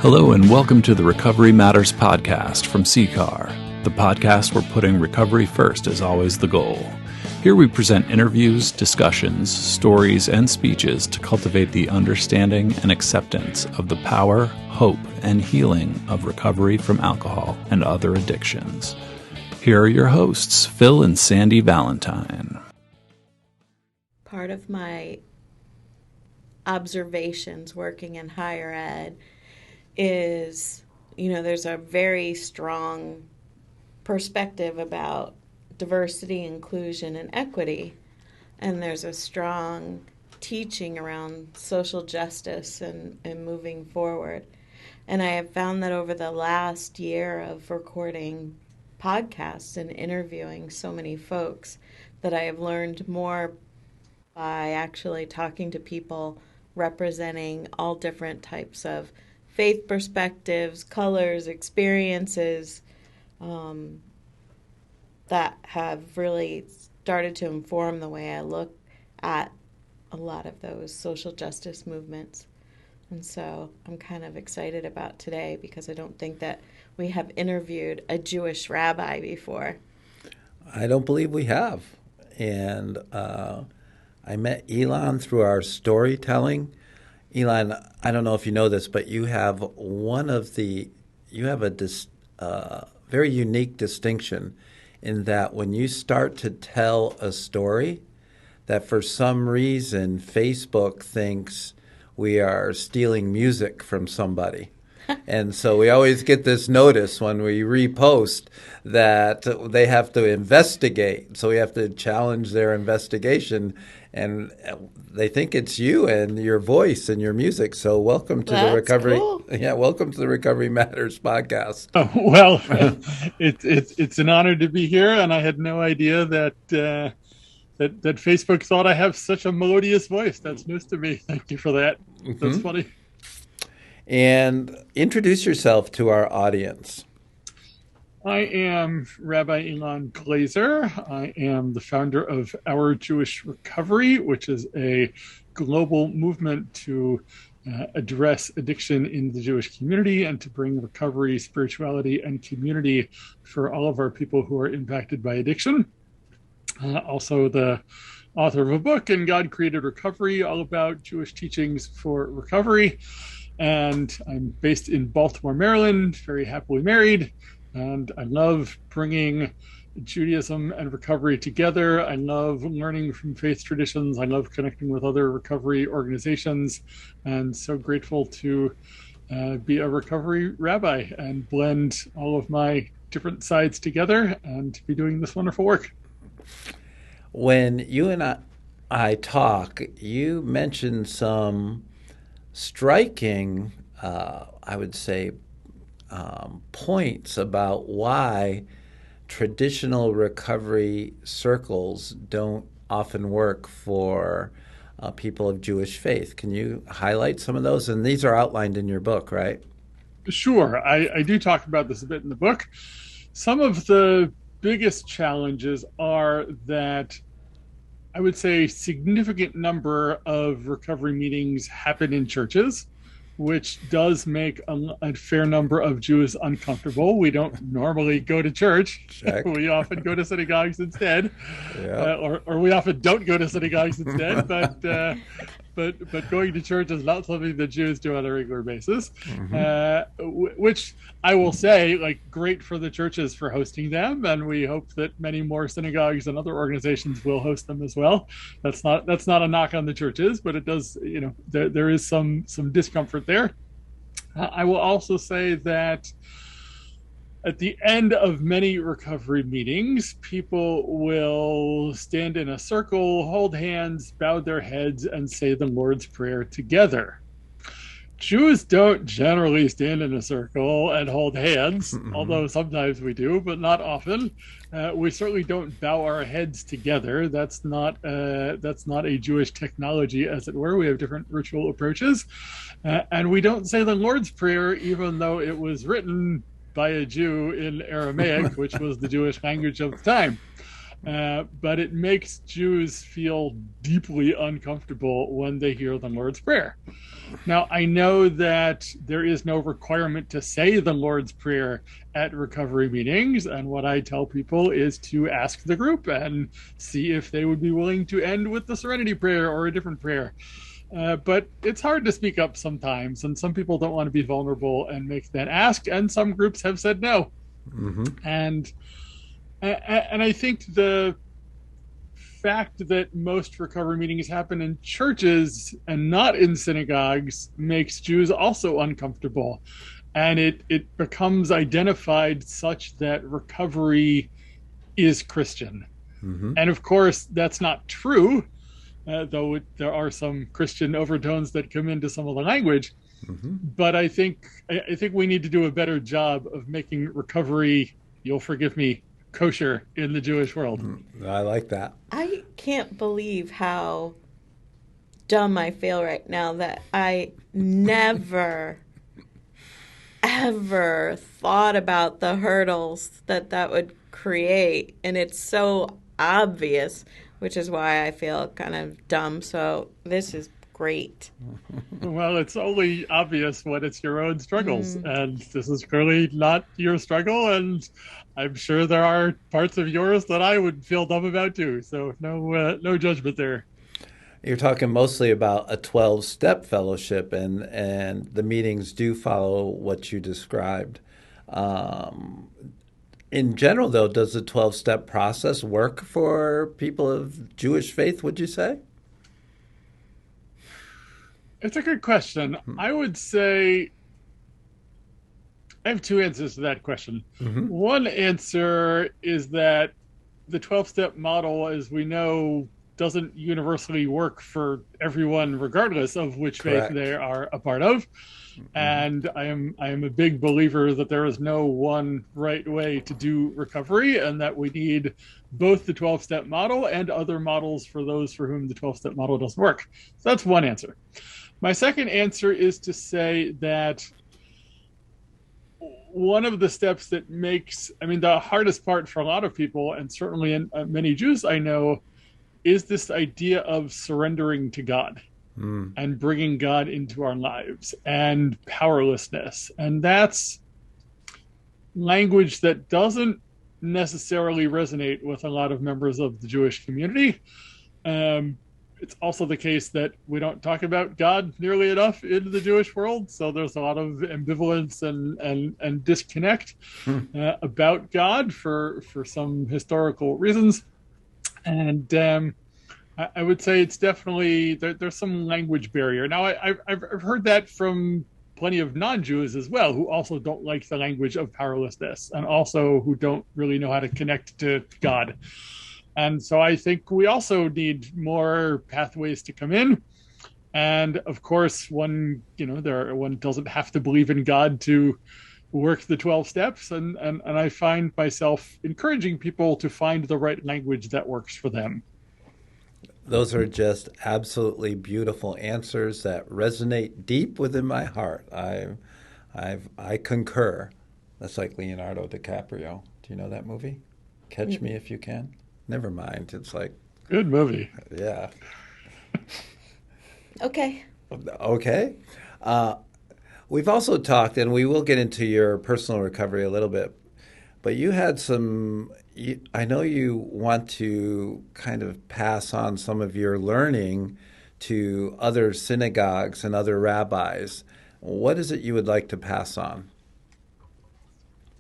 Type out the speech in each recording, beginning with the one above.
Hello and welcome to the Recovery Matters podcast from CCAR, the podcast where putting recovery first is always the goal. Here we present interviews, discussions, stories, and speeches to cultivate the understanding and acceptance of the power, hope, and healing of recovery from alcohol and other addictions. Here are your hosts, Phil and Sandy Valentine. Part of my observations working in higher ed is, there's a very strong perspective about diversity, inclusion, and equity. And there's a strong teaching around social justice and moving forward. And I have found that over the last year of recording podcasts and interviewing so many folks that I have learned more by actually talking to people representing all different types of faith perspectives, colors, experiences, that have really started to inform the way I look at a lot of those social justice movements. And so I'm kind of excited about today because I don't think that we have interviewed a Jewish rabbi before. I don't believe we have. And I met Ilan through our storytelling. Ilan, I don't know if you know this, but you have a very unique distinction in that when you start to tell a story, that for some reason Facebook thinks we are stealing music from somebody. And so we always get this notice when we repost that they have to investigate. So we have to challenge their investigation. And they think it's you and your voice and your music. So welcome to the Recovery. Cool. Yeah, welcome to the Recovery Matters podcast. Oh, well, it's an honor to be here, and I had no idea that Facebook thought I have such a melodious voice. That's news to me. Thank you for that. That's funny. And introduce yourself to our audience. I am Rabbi Ilan Glazer. I am the founder of Our Jewish Recovery, which is a global movement to address addiction in the Jewish community and to bring recovery, spirituality, and community for all of our people who are impacted by addiction. Also the author of a book, And God Created Recovery, all about Jewish teachings for recovery. And I'm based in Baltimore, Maryland, very happily married. And I love bringing Judaism and recovery together. I love learning from faith traditions. I love connecting with other recovery organizations. And so grateful to be a recovery rabbi and blend all of my different sides together and to be doing this wonderful work. When you and I talk, you mentioned some striking, I would say, points about why traditional recovery circles don't often work for people of Jewish faith. Can you highlight some of those? And these are outlined in your book, right? Sure. I do talk about this a bit in the book. Some of the biggest challenges are that I would say significant number of recovery meetings happen in churches, which does make a fair number of Jews uncomfortable. We don't normally go to church. Check. We often go to synagogues instead, Yeah. or we often don't go to synagogues instead. But going to church is not something that Jews do on a regular basis, which I will say, great for the churches for hosting them, and we hope that many more synagogues and other organizations will host them as well. That's not a knock on the churches, but it does, there is some discomfort there. I will also say that at the end of many recovery meetings, people will stand in a circle, hold hands, bow their heads, and say the Lord's Prayer together. Jews don't generally stand in a circle and hold hands, although sometimes we do, but not often. We certainly don't bow our heads together. That's not a Jewish technology, as it were. We have different ritual approaches. And we don't say the Lord's Prayer, even though it was written by a Jew in Aramaic, which was the Jewish language of the time. but it makes Jews feel deeply uncomfortable when they hear the Lord's Prayer. Now, I know that there is no requirement to say the Lord's Prayer at recovery meetings, and what I tell people is to ask the group and see if they would be willing to end with the Serenity Prayer or a different prayer. But it's hard to speak up sometimes, and some people don't want to be vulnerable and make that ask, and some groups have said no. Mm-hmm. And I think the fact that most recovery meetings happen in churches and not in synagogues makes Jews also uncomfortable. And it becomes identified such that recovery is Christian. Mm-hmm. And of course, that's not true, though there are some Christian overtones that come into some of the language. Mm-hmm. But I think we need to do a better job of making recovery, you'll forgive me, kosher in the Jewish world. I like that. I can't believe how dumb I feel right now that I never, ever thought about the hurdles that would create. And it's so obvious, which is why I feel kind of dumb. So this is great. Well, it's only obvious when it's your own struggles. And this is clearly not your struggle. And I'm sure there are parts of yours that I would feel dumb about too. So no judgment there. You're talking mostly about a 12-step fellowship, and the meetings do follow what you described. In general, though, does the 12-step process work for people of Jewish faith, would you say? It's a good question. I would say I have two answers to that question. Mm-hmm. One answer is that the 12-step model, as we know, doesn't universally work for everyone, regardless of which Correct. faith they are a part of. Mm-hmm. And I am a big believer that there is no one right way to do recovery, and that we need both the 12-step model and other models for those for whom the 12-step model doesn't work. So that's one answer. My second answer is to say that one of the steps that makes, the hardest part for a lot of people, and certainly in many Jews I know, is this idea of surrendering to God and bringing God into our lives and powerlessness. And that's language that doesn't necessarily resonate with a lot of members of the Jewish community. It's also the case that we don't talk about God nearly enough in the Jewish world. So there's a lot of ambivalence and disconnect about God for some historical reasons. And I would say it's definitely, there's some language barrier. Now, I've heard that from plenty of non-Jews as well, who also don't like the language of powerlessness and also who don't really know how to connect to God. And so I think we also need more pathways to come in. And of course, one doesn't have to believe in God to work the 12 steps. And I find myself encouraging people to find the right language that works for them. Those are just absolutely beautiful answers that resonate deep within my heart. I concur. That's like Leonardo DiCaprio. Do you know that movie? Catch Me If You Can? Never mind. It's like... Good movie. Yeah. Okay. Okay. We've also talked, and we will get into your personal recovery a little bit, but you had I know you want to kind of pass on some of your learning to other synagogues and other rabbis. What is it you would like to pass on?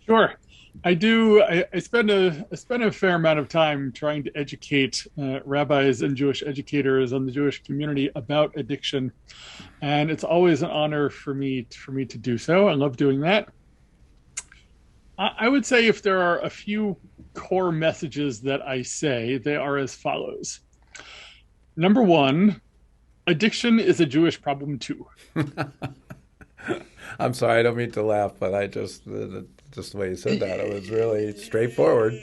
Sure. I do. I spend a fair amount of time trying to educate rabbis and Jewish educators and the Jewish community about addiction, and it's always an honor for me to do so. I love doing that. I would say if there are a few core messages that I say, they are as follows. Number one, addiction is a Jewish problem too. I'm sorry, I don't mean to laugh, but just the way you said that, it was really straightforward.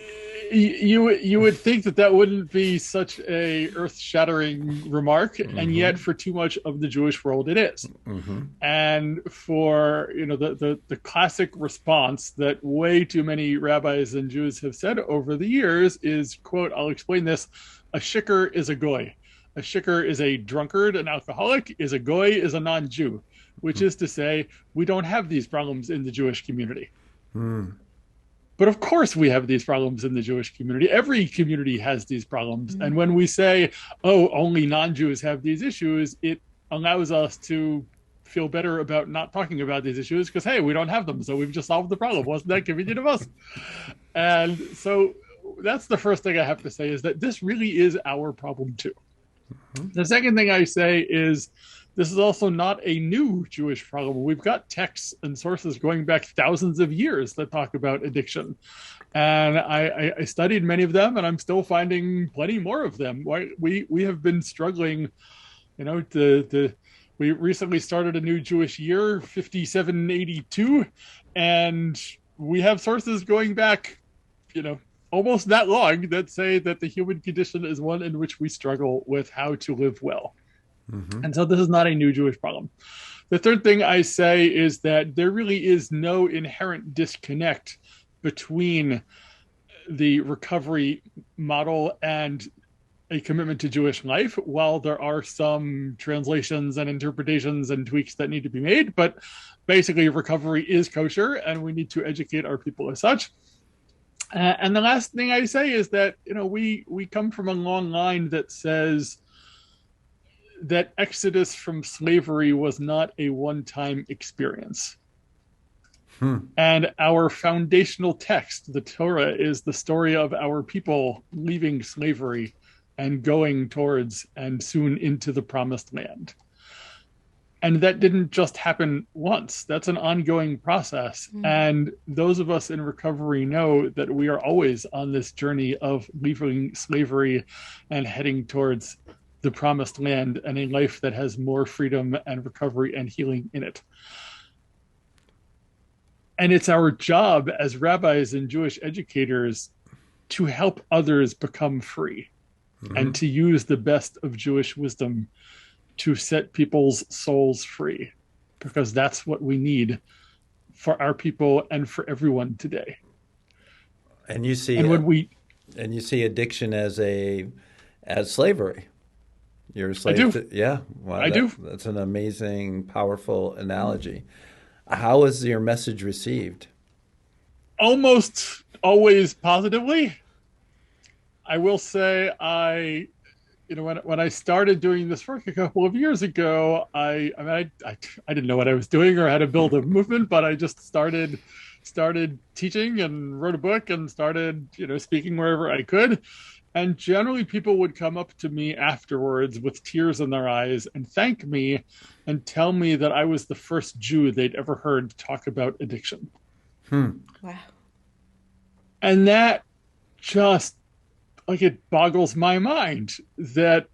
You would think that that wouldn't be such a earth-shattering remark, and yet Mm-hmm. for too much of the Jewish world it is. Mm-hmm. And for the classic response that way too many rabbis and Jews have said over the years is, quote, I'll explain this: a shikar is a goy. A shikar is a drunkard, an alcoholic. Is a goy is a non-Jew, which is to say, we don't have these problems in the Jewish community. Mm. But of course, we have these problems in the Jewish community. Every community has these problems. Mm-hmm. And when we say, oh, only non-Jews have these issues, it allows us to feel better about not talking about these issues because, hey, we don't have them. So we've just solved the problem. Wasn't that convenient of us? And so that's the first thing I have to say, is that this really is our problem too. Mm-hmm. The second thing I say is, this is also not a new Jewish problem. We've got texts and sources going back thousands of years that talk about addiction. And I studied many of them, and I'm still finding plenty more of them. We have been struggling, we recently started a new Jewish year, 5782, and we have sources going back, almost that long, that say that the human condition is one in which we struggle with how to live well. Mm-hmm. And so this is not a new Jewish problem. The third thing I say is that there really is no inherent disconnect between the recovery model and a commitment to Jewish life. While there are some translations and interpretations and tweaks that need to be made, but basically recovery is kosher, and we need to educate our people as such. And the last thing I say is that we come from a long line that says that exodus from slavery was not a one-time experience. And our foundational text, the Torah, is the story of our people leaving slavery and going towards and soon into the promised land. And that didn't just happen once. That's an ongoing process. And those of us in recovery know that we are always on this journey of leaving slavery and heading towards the promised land and a life that has more freedom and recovery and healing in it. And it's our job as rabbis and Jewish educators to help others become free, and to use the best of Jewish wisdom to set people's souls free, because that's what we need for our people and for everyone today. And you see, addiction as slavery. You're a slave. I do. Yeah. Wow, I do. That's an amazing, powerful analogy. How is your message received? Almost always positively. I will say when I started doing this work a couple of years ago, I didn't know what I was doing or how to build a movement, but I just started teaching and wrote a book and started, speaking wherever I could. And generally people would come up to me afterwards with tears in their eyes and thank me and tell me that I was the first Jew they'd ever heard talk about addiction. Wow. And that just, it boggles my mind that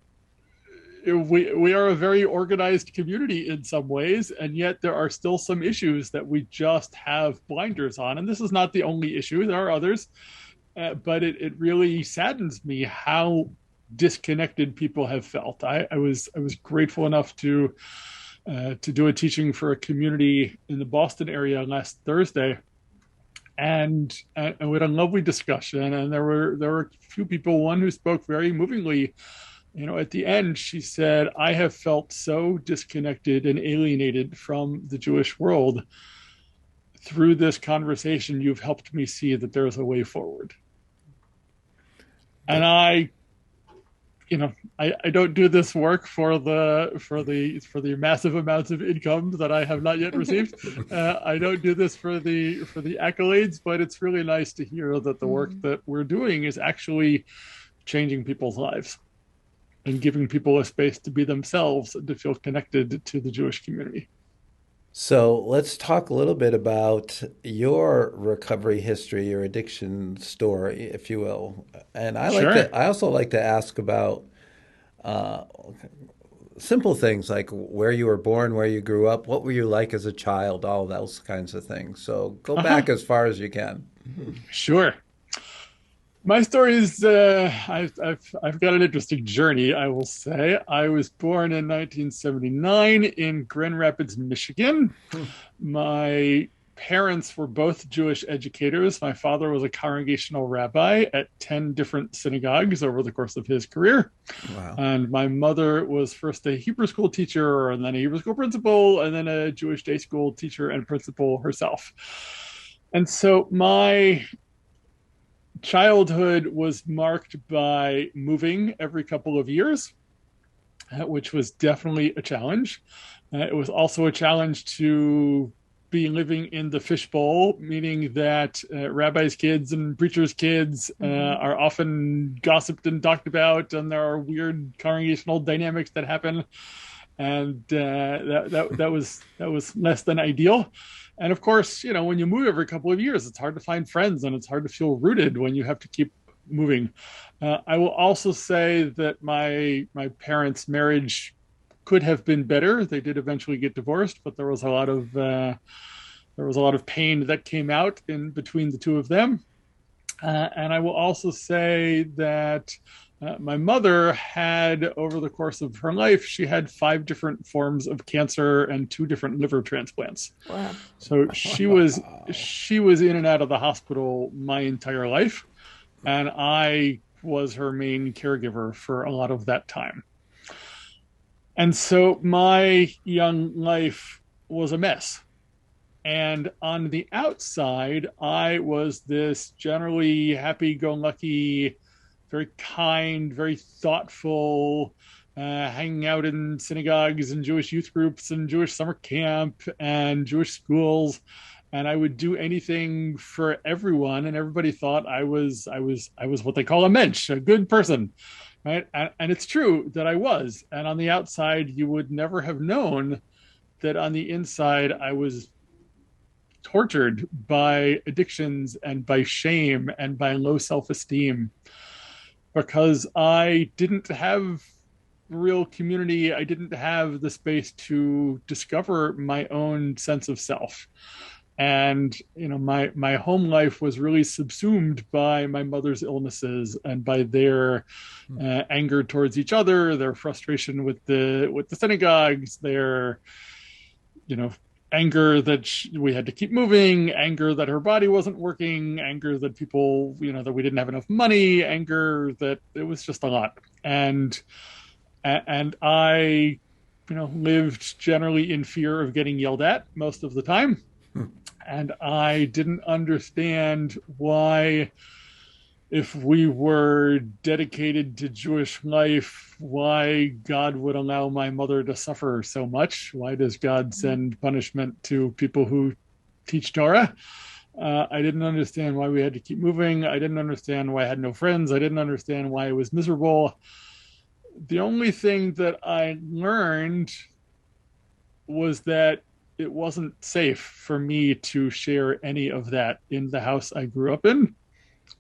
we are a very organized community in some ways, and yet there are still some issues that we just have blinders on. And this is not the only issue. There are others. But it really saddens me how disconnected people have felt. I was grateful enough to do a teaching for a community in the Boston area last Thursday, and we had a lovely discussion. And there were a few people. One who spoke very movingly. At the end, she said, "I have felt so disconnected and alienated from the Jewish world. Through this conversation, you've helped me see that there's a way forward." And I don't do this work for the massive amounts of income that I have not yet received. I don't do this for the accolades, but it's really nice to hear that the work that we're doing is actually changing people's lives and giving people a space to be themselves and to feel connected to the Jewish community. So let's talk a little bit about your recovery history, your addiction story, if you will. And I also like to ask about simple things like where you were born, where you grew up, what were you like as a child, all those kinds of things. So go back as far as you can. Sure. My story is I've got an interesting journey, I will say. I was born in 1979 in Grand Rapids, Michigan. My parents were both Jewish educators. My father was a congregational rabbi at 10 different synagogues over the course of his career. Wow. And my mother was first a Hebrew school teacher and then a Hebrew school principal and then a Jewish day school teacher and principal herself. And so my childhood was marked by moving every couple of years, which was definitely a challenge. It was also a challenge to be living in the fishbowl, meaning that rabbis' kids and preachers' kids are often gossiped and talked about, and there are weird congregational dynamics that happen, and that was less than ideal. And of course, when you move every couple of years, it's hard to find friends and it's hard to feel rooted when you have to keep moving. I will also say that my parents' marriage could have been better. They did eventually get divorced, but there was a lot of pain that came out in between the two of them. And I will also say that my mother had, over the course of her life, she had 5 different forms of cancer and 2 different liver transplants. Wow. So she was in and out of the hospital my entire life, and I was her main caregiver for a lot of that time. And so my young life was a mess. And on the outside, I was this generally happy-go-lucky, very kind, very thoughtful, hanging out in synagogues and Jewish youth groups and Jewish summer camp and Jewish schools. And I would do anything for everyone. And everybody thought I was what they call a mensch, a good person. Right. And it's true that I was. And on the outside, you would never have known that on the inside, I was tortured by addictions and by shame and by low self-esteem, because I didn't have real community. I didn't have the space to discover my own sense of self. And, my home life was really subsumed by my mother's illnesses and by their anger towards each other, their frustration with the synagogues, their, anger that we had to keep moving, anger that her body wasn't working, anger that people, that we didn't have enough money, anger that it was just a lot. And I, lived generally in fear of getting yelled at most of the time. And I didn't understand why, if we were dedicated to Jewish life, why God would allow my mother to suffer so much. Why does God send punishment to people who teach Torah? I didn't understand why we had to keep moving. I didn't understand why I had no friends. I didn't understand why I was miserable. The only thing that I learned was that it wasn't safe for me to share any of that in the house I grew up in.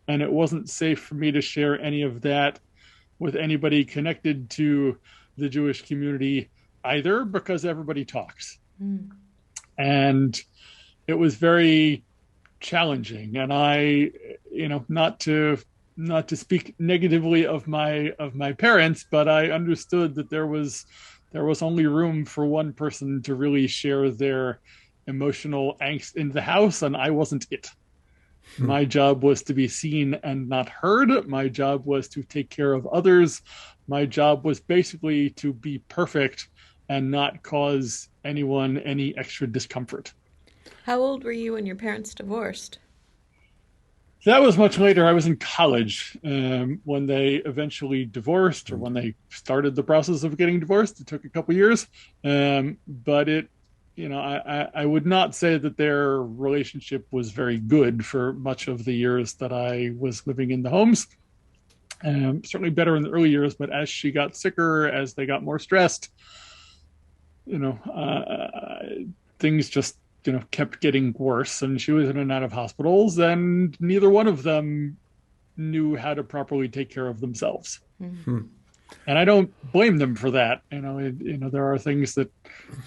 And it wasn't safe for me to share any of that with anybody connected to the Jewish community either, because everybody talks. And it was very challenging. And I, not to speak negatively of my parents, but I understood that there was only room for one person to really share their emotional angst in the house, and I wasn't it. My job was to be seen and not heard. My job was to take care of others. My job was basically to be perfect and not cause anyone any extra discomfort. How old were you when your parents divorced? That was much later. I was in college when they eventually divorced, or when they started the process of getting divorced. It took a couple years, but it, I would not say that their relationship was very good for much of the years that I was living in the homes. Certainly better in the early years, but as she got sicker, as they got more stressed, things just kept getting worse, and she was in and out of hospitals, and neither one of them knew how to properly take care of themselves. And I don't blame them for that. There are things that,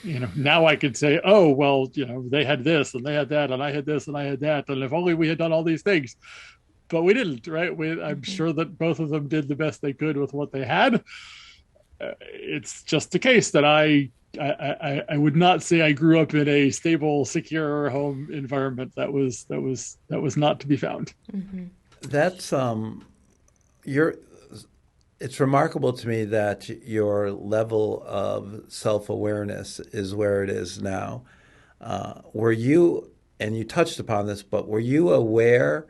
now I could say, oh, well, they had this and they had that and I had this and I had that. And if only we had done all these things, but we didn't, right? I'm sure that both of them did the best they could with what they had. It's just the case that I would not say I grew up in a stable, secure home environment. That was not to be found. Mm-hmm. That's it's remarkable to me that your level of self-awareness is where it is now. Were you, and you touched upon this, but were you aware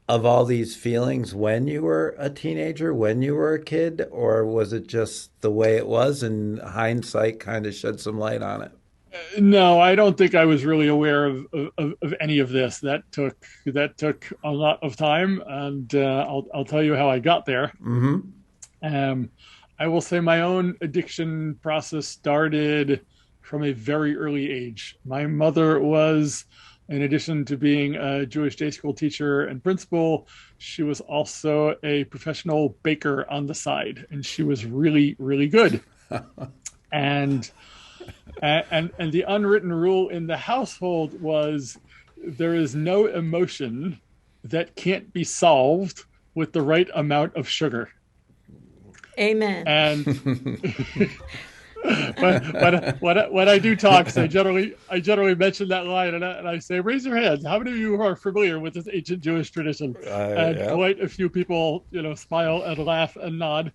of all these feelings when you were a teenager, when you were a kid, or was it just the way it was and hindsight kind of shed some light on it? No, I don't think I was really aware of any of this. That took a lot of time, and I'll tell you how I got there. Mm-hmm. I will say my own addiction process started from a very early age. My mother was, in addition to being a Jewish day school teacher and principal, she was also a professional baker on the side, and she was really, really good. And the unwritten rule in the household was there is no emotion that can't be solved with the right amount of sugar. Amen. And when I do talks, I generally mention that line, and I say, raise your hands. How many of you are familiar with this ancient Jewish tradition? And quite a few people, smile and laugh and nod.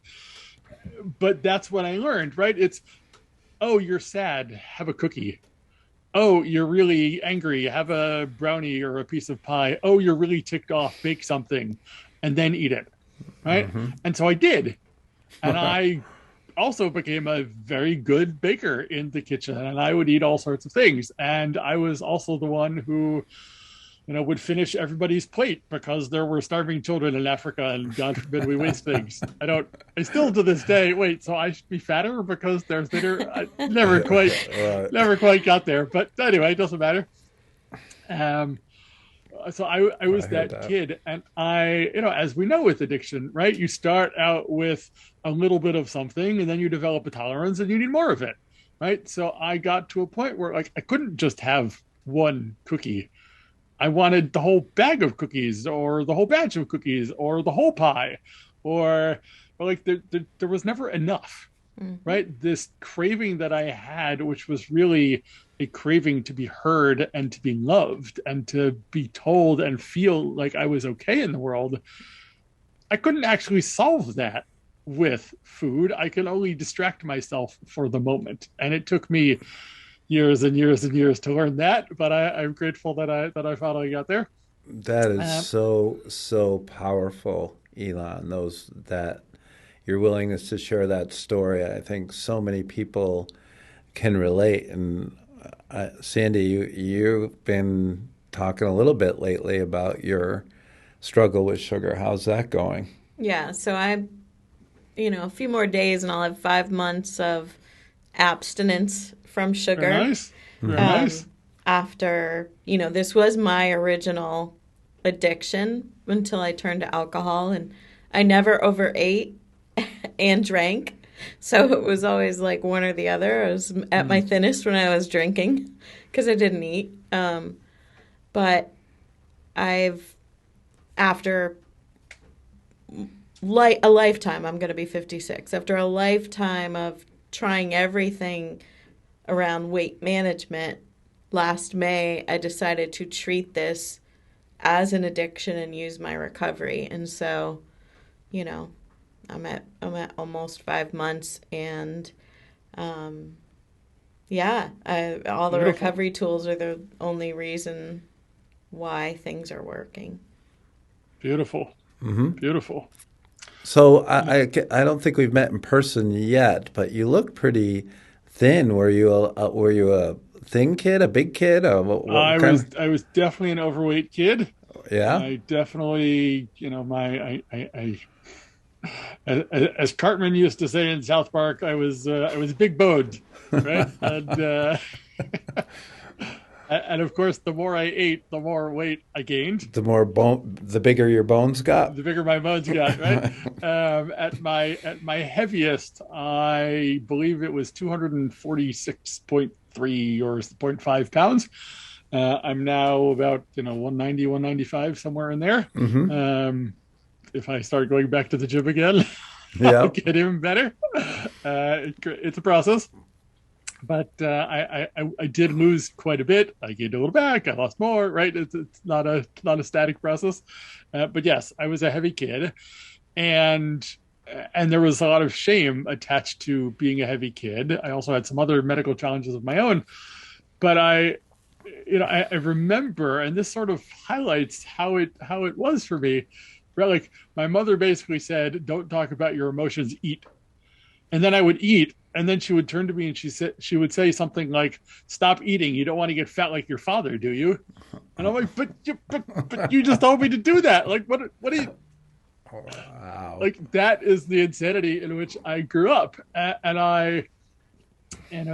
But that's what I learned, right? It's, oh, you're sad, have a cookie. Oh, you're really angry, have a brownie or a piece of pie. Oh, you're really ticked off, bake something, and then eat it, right? Mm-hmm. And so I did. And I also became a very good baker in the kitchen, and I would eat all sorts of things. And I was also the one who, would finish everybody's plate because there were starving children in Africa, and God forbid we waste things. I still to this day, wait, so I should be fatter because they're thinner? I never quite got there. But anyway, it doesn't matter. So I was that kid, and as we know with addiction, right? You start out with a little bit of something, and then you develop a tolerance, and you need more of it, right? So I got to a point where I couldn't just have one cookie. I wanted the whole bag of cookies, or the whole batch of cookies, or the whole pie, or there was never enough, right? This craving that I had, which was really a craving to be heard and to be loved and to be told and feel like I was okay in the world. I couldn't actually solve that with food. I can only distract myself for the moment. And it took me years and years and years to learn that, but I'm grateful that I finally got there. That is so powerful, Ilan, that your willingness to share that story. I think so many people can relate. And Sandy, you've been talking a little bit lately about your struggle with sugar. How's that going? Yeah, so a few more days and I'll have 5 months of abstinence from sugar. Very nice. Very nice. After, this was my original addiction until I turned to alcohol, and I never overate and drank. So it was always like one or the other. I was at my thinnest when I was drinking because I didn't eat. But after a lifetime, I'm going to be 56. After a lifetime of trying everything around weight management, last May, I decided to treat this as an addiction and use my recovery. And so, I'm at almost 5 months, and all the Beautiful. Recovery tools are the only reason why things are working. Beautiful. Mm-hmm. Beautiful. So I don't think we've met in person yet, but you look pretty thin. Were you a thin kid, a big kid? I was definitely an overweight kid. Yeah. I definitely, as Cartman used to say in South Park, I was big boned, right? And And of course, the more I ate, the more weight I gained. The bigger your bones got. The bigger my bones got, right? At my heaviest, I believe it was 246.3 or 0.5 pounds. I'm now about 190, 195, somewhere in there. If I start going back to the gym again, I'll get even better. It's a process. But I did lose quite a bit. I gained a little back. I lost more. Right? It's not a static process. But yes, I was a heavy kid, and there was a lot of shame attached to being a heavy kid. I also had some other medical challenges of my own. But I remember, and this sort of highlights how it was for me. Right? Like my mother basically said, "Don't talk about your emotions. Eat." And then I would eat, and then she would turn to me and she would say something like, "Stop eating. You don't want to get fat like your father, do you?" And I'm like, "But you just told me to do that. Like, what do you?" Wow. Like that is the insanity in which I grew up, and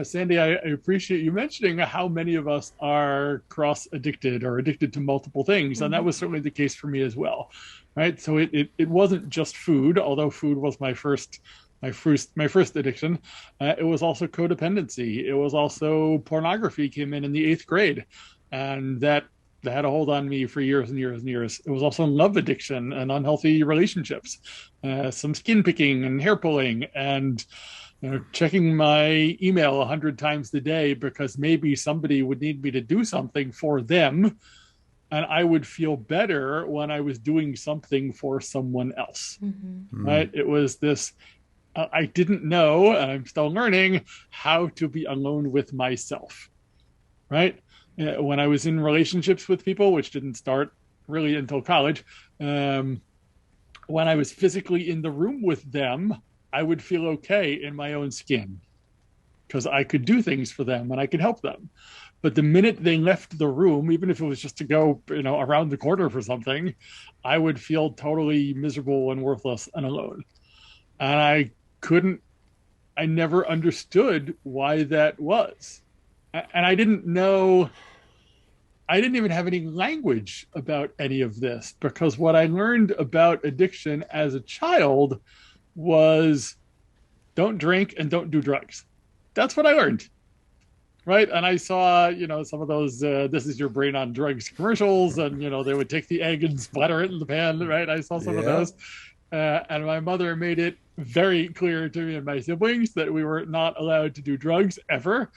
Sandy, I appreciate you mentioning how many of us are cross addicted or addicted to multiple things, and that was certainly the case for me as well, right? So it wasn't just food, although food was my first addiction. It was also codependency. It was also pornography came in the 8th grade, and that had a hold on me for years and years and years. It was also love addiction and unhealthy relationships, some skin picking and hair pulling, and checking my email 100 times a day because maybe somebody would need me to do something for them, and I would feel better when I was doing something for someone else. Right? It was this. I didn't know, and I'm still learning how to be alone with myself, right? When I was in relationships with people, which didn't start really until college, when I was physically in the room with them, I would feel okay in my own skin because I could do things for them and I could help them. But the minute they left the room, even if it was just to go, around the corner for something, I would feel totally miserable and worthless and alone. And I never understood why that was. And I didn't even have any language about any of this, because what I learned about addiction as a child was don't drink and don't do drugs. That's what I learned. Right. And I saw, some of those, this is your brain on drugs commercials, and, they would take the egg and splatter it in the pan. Right. I saw some of those. And my mother made it very clear to me and my siblings that we were not allowed to do drugs ever.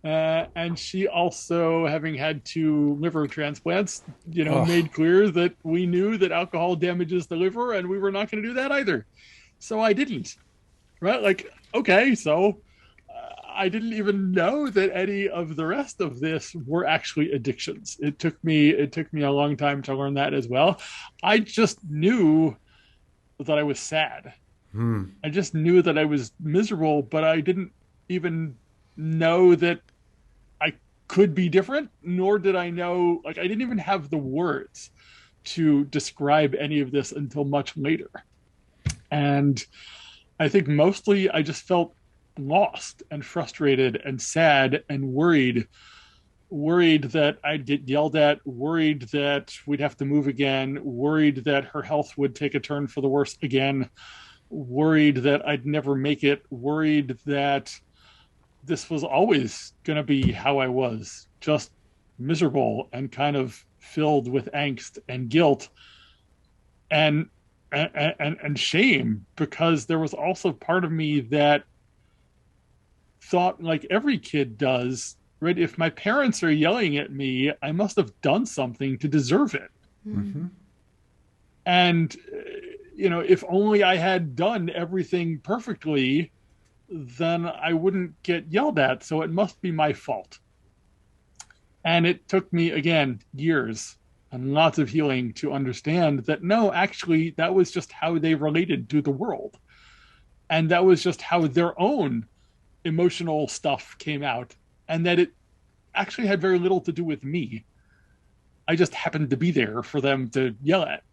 And she also, having had 2 liver transplants, made clear that we knew that alcohol damages the liver and we were not going to do that either. So I didn't. Right? Like, okay, so I didn't even know that any of the rest of this were actually addictions. It took me a long time to learn that as well. I just knew that I was sad. I just knew that I was miserable, but I didn't even know that I could be different, nor did I know, I didn't even have the words to describe any of this until much later. And I think mostly I just felt lost and frustrated and sad and worried that I'd get yelled at, worried that we'd have to move again, worried that her health would take a turn for the worse again, worried that I'd never make it, worried that this was always going to be how I was, just miserable and kind of filled with angst and guilt and shame, because there was also part of me that thought, like every kid does, right? If my parents are yelling at me, I must have done something to deserve it. And if only I had done everything perfectly, then I wouldn't get yelled at. So it must be my fault. And it took me, again, years and lots of healing to understand that, no, actually, that was just how they related to the world. And that was just how their own emotional stuff came out. And that it actually had very little to do with me. I just happened to be there for them to yell at.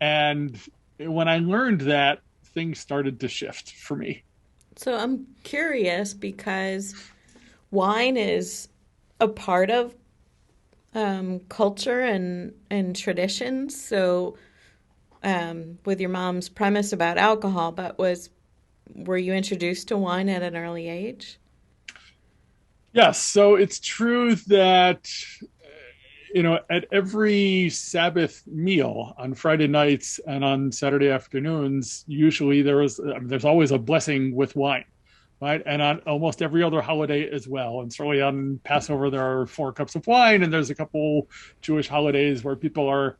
And when I learned that, things started to shift for me. So I'm curious, because wine is a part of culture and traditions. So, with your mom's premise about alcohol, but were you introduced to wine at an early age? Yes, so it's true that at every Sabbath meal on Friday nights and on Saturday afternoons, usually there's always a blessing with wine, right? And on almost every other holiday as well. And certainly on Passover, there are 4 cups of wine, and there's a couple Jewish holidays where people are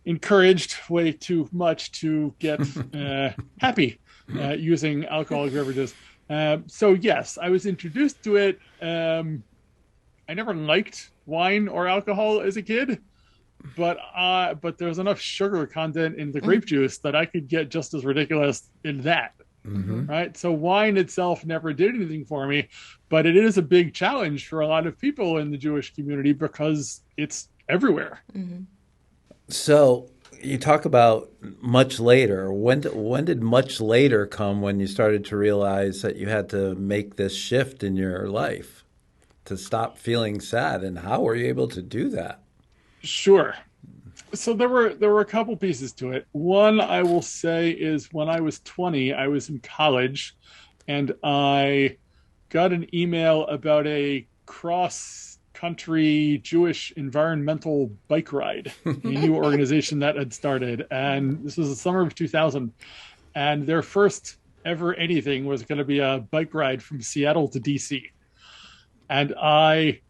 encouraged way too much to get happy using alcoholic beverages. So yes, I was introduced to it. I never liked wine or alcohol as a kid, but there's enough sugar content in the grape juice that I could get just as ridiculous in that. Mm-hmm. Right. So wine itself never did anything for me, but it is a big challenge for a lot of people in the Jewish community because it's everywhere. Mm-hmm. So you talk about much later. When did much later come when you started to realize that you had to make this shift in your life to stop feeling sad? And how were you able to do that? Sure. So there were a couple pieces to it. One, I will say, is when I was 20, I was in college, and I got an email about a cross-country Jewish environmental bike ride, a new organization that had started. And this was the summer of 2000. And their first ever anything was going to be a bike ride from Seattle to DC. And I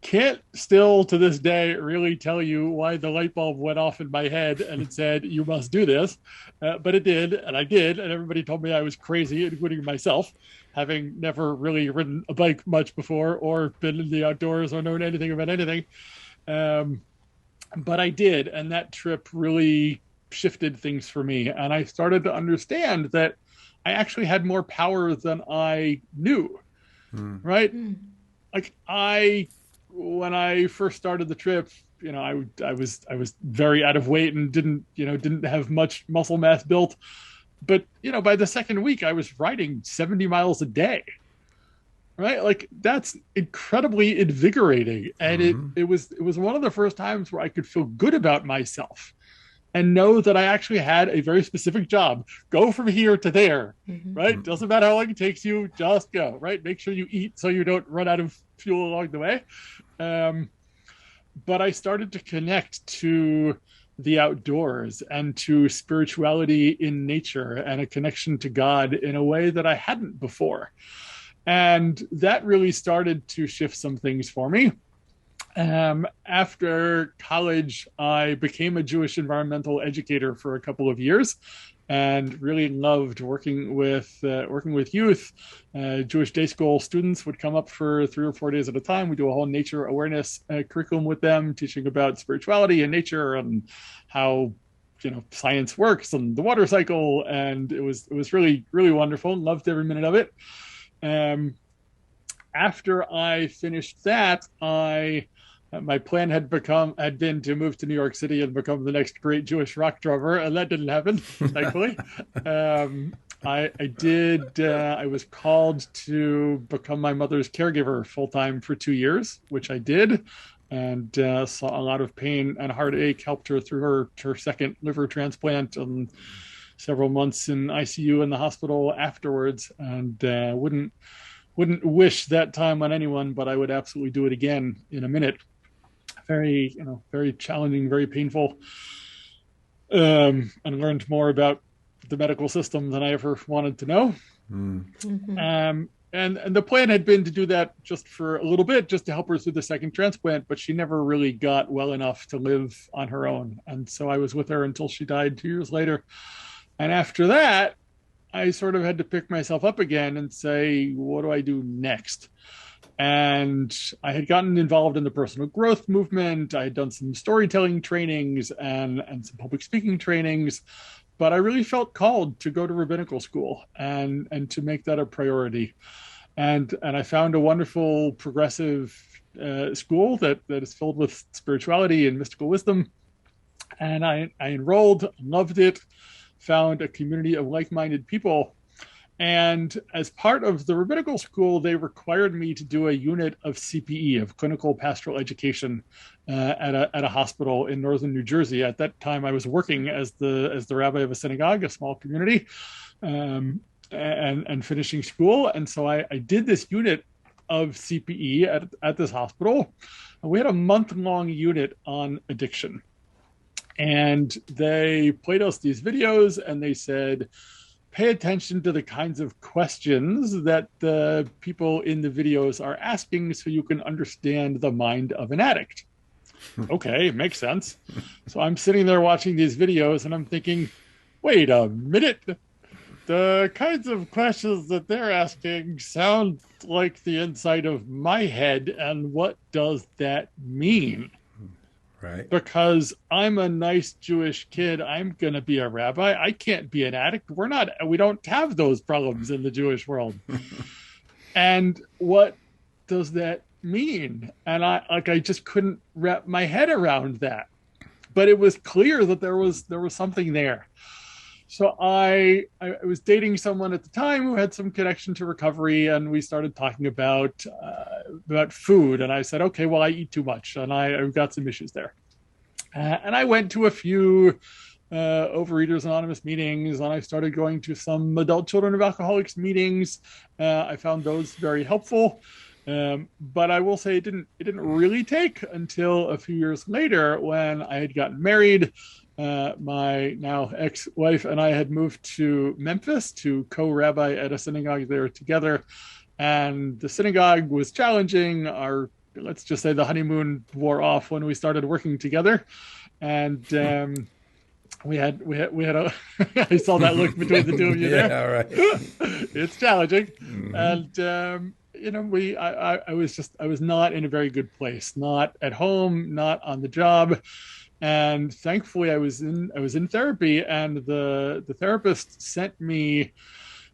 can't still to this day really tell you why the light bulb went off in my head and it said, you must do this. But it did, and I did. And everybody told me I was crazy, including myself, having never really ridden a bike much before or been in the outdoors or known anything about anything. But I did. And that trip really shifted things for me. And I started to understand that I actually had more power than I knew. Right? Like when I first started the trip, I was very out of weight and didn't have much muscle mass built. But, by the second week, I was riding 70 miles a day, right? Like that's incredibly invigorating. And it was one of the first times where I could feel good about myself and know that I actually had a very specific job. Go from here to there, right? Doesn't matter how long it takes you, just go, right? Make sure you eat so you don't run out of fuel along the way. But I started to connect to the outdoors and to spirituality in nature and a connection to God in a way that I hadn't before. And that really started to shift some things for me. After college, I became a Jewish environmental educator for a couple of years and really loved working with youth. Jewish day school students would come up for 3 or 4 days at a time. We do a whole nature awareness curriculum with them, teaching about spirituality and nature and how science works and the water cycle. And it was really, really wonderful. Loved every minute of it. After I finished that, my plan had been to move to New York City and become the next great Jewish rock drummer, and that didn't happen, thankfully. I was called to become my mother's caregiver full-time for 2 years, which I did, and saw a lot of pain and heartache, helped her through her second liver transplant and several months in ICU in the hospital afterwards, and wouldn't wish that time on anyone, but I would absolutely do it again in a minute. Very challenging, very painful, and learned more about the medical system than I ever wanted to know. And the plan had been to do that just for a little bit, just to help her through the second transplant, but she never really got well enough to live on her own. And so I was with her until she died 2 years later. And after that, I sort of had to pick myself up again and say, what do I do next? And I had gotten involved in the personal growth movement. I had done some storytelling trainings and some public speaking trainings, but I really felt called to go to rabbinical school and to make that a priority. And I found a wonderful progressive school that is filled with spirituality and mystical wisdom. And I enrolled, loved it, found a community of like-minded people. And as part of the rabbinical school, they required me to do a unit of CPE, of clinical pastoral education, at a hospital in northern New Jersey. At that time, I was working as the rabbi of a synagogue, a small community, and finishing school. And so I did this unit of CPE at this hospital. We had a month-long unit on addiction. And they played us these videos, and they said, pay attention to the kinds of questions that the people in the videos are asking so you can understand the mind of an addict. Okay, makes sense. So I'm sitting there watching these videos and I'm thinking, wait a minute. The kinds of questions that they're asking sound like the inside of my head. And what does that mean? Right. Because I'm a nice Jewish kid, I'm going to be a rabbi. I can't be an addict. We don't have those problems in the Jewish world. And what does that mean? And I just couldn't wrap my head around that. But it was clear that there was something there. So I was dating someone at the time who had some connection to recovery, and we started talking about food. And I said, okay, well, I eat too much, and I've got some issues there. And I went to a few Overeaters Anonymous meetings, and I started going to some adult children of alcoholics meetings. I found those very helpful. But I will say it didn't really take until a few years later, when I had gotten married. My now ex-wife and I had moved to Memphis to co-rabbi at a synagogue there together. And the synagogue was challenging. Let's just say the honeymoon wore off when we started working together. And we had a I saw that look between the two of you there. Yeah, right. It's challenging. Mm-hmm. And I was not in a very good place, not at home, not on the job. And thankfully I was in therapy, and the therapist sent me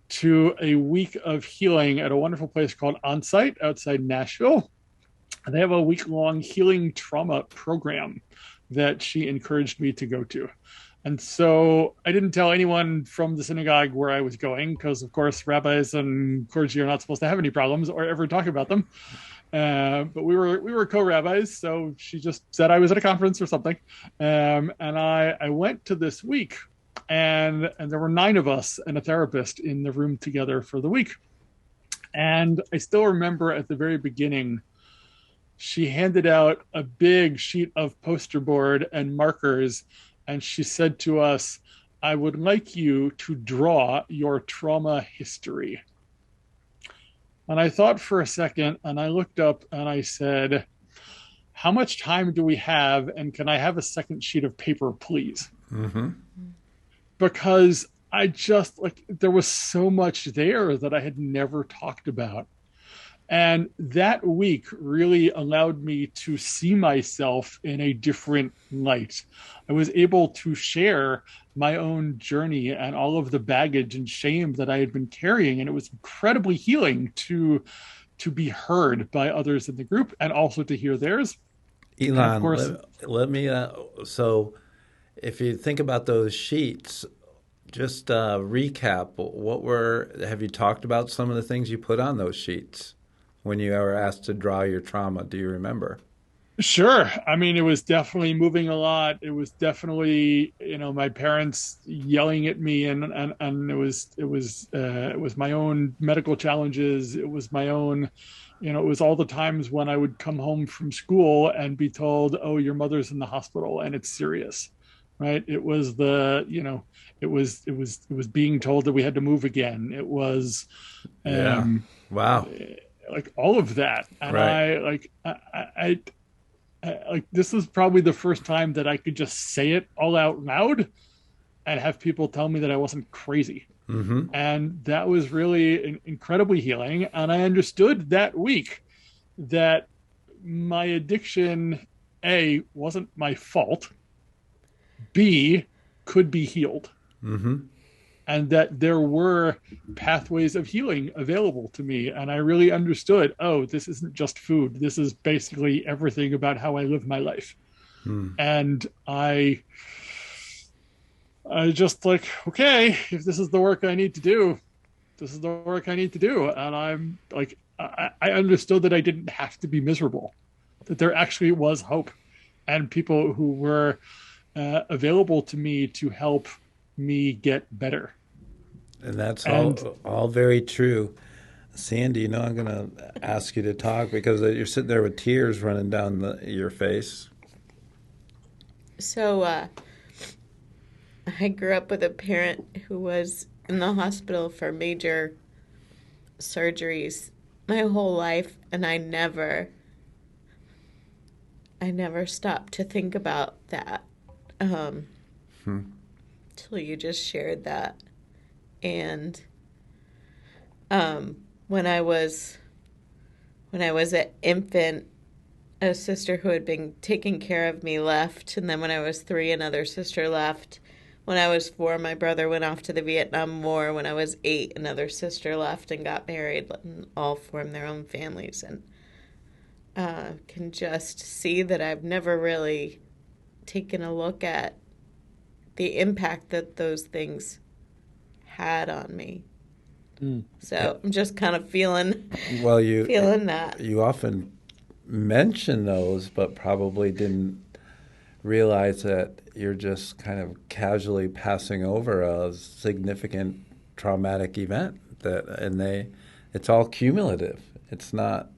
to a week of healing at a wonderful place called Onsite outside Nashville. And they have a week-long healing trauma program that she encouraged me to go to. And so I didn't tell anyone from the synagogue where I was going, because of course rabbis and clergy are not supposed to have any problems or ever talk about them. But we were co-rabbis, so she just said I was at a conference or something. And I went to this week, and there were 9 of us and a therapist in the room together for the week. And I still remember at the very beginning, she handed out a big sheet of poster board and markers, and she said to us, I would like you to draw your trauma history. And I thought for a second, and I looked up and I said, how much time do we have? And can I have a second sheet of paper, please? Mm-hmm. Because there was so much there that I had never talked about. And that week really allowed me to see myself in a different light. I was able to share my own journey and all of the baggage and shame that I had been carrying. And it was incredibly healing to be heard by others in the group, and also to hear theirs. Ilan, let me, so if you think about those sheets, just recap, have you talked about some of the things you put on those sheets when you were asked to draw your trauma? Do you remember? Sure. I mean, it was definitely moving a lot. It was definitely, my parents yelling at me, and it was my own medical challenges. It was my own, it was all the times when I would come home from school and be told, oh, your mother's in the hospital and it's serious, right? It was it was being told that we had to move again. It was, wow. Like all of that. And right. I this was probably the first time that I could just say it all out loud and have people tell me that I wasn't crazy. Mm-hmm. And that was really incredibly healing. And I understood that week that my addiction, A, wasn't my fault, B, could be healed. Mm-hmm. And that there were pathways of healing available to me. And I really understood, oh, this isn't just food. This is basically everything about how I live my life. And I just okay, if this is the work I need to do, this is the work I need to do. And I'm like, I understood that I didn't have to be miserable, that there actually was hope and people who were available to me to help me get better. And that's And all very true. Sandy, you know, I'm going to ask you to talk because you're sitting there with tears running down your face. So I grew up with a parent who was in the hospital for major surgeries my whole life, and I never stopped to think about that till you just shared that. And when I was an infant, a sister who had been taking care of me left, and then when I was 3, another sister left. When I was 4, my brother went off to the Vietnam War. When I was 8, another sister left and got married, and all formed their own families. And can just see that I've never really taken a look at the impact that those things had on me. So I'm just kind of feeling that. You often mention those, but probably didn't realize that you're just kind of casually passing over a significant traumatic event. It's all cumulative. It's not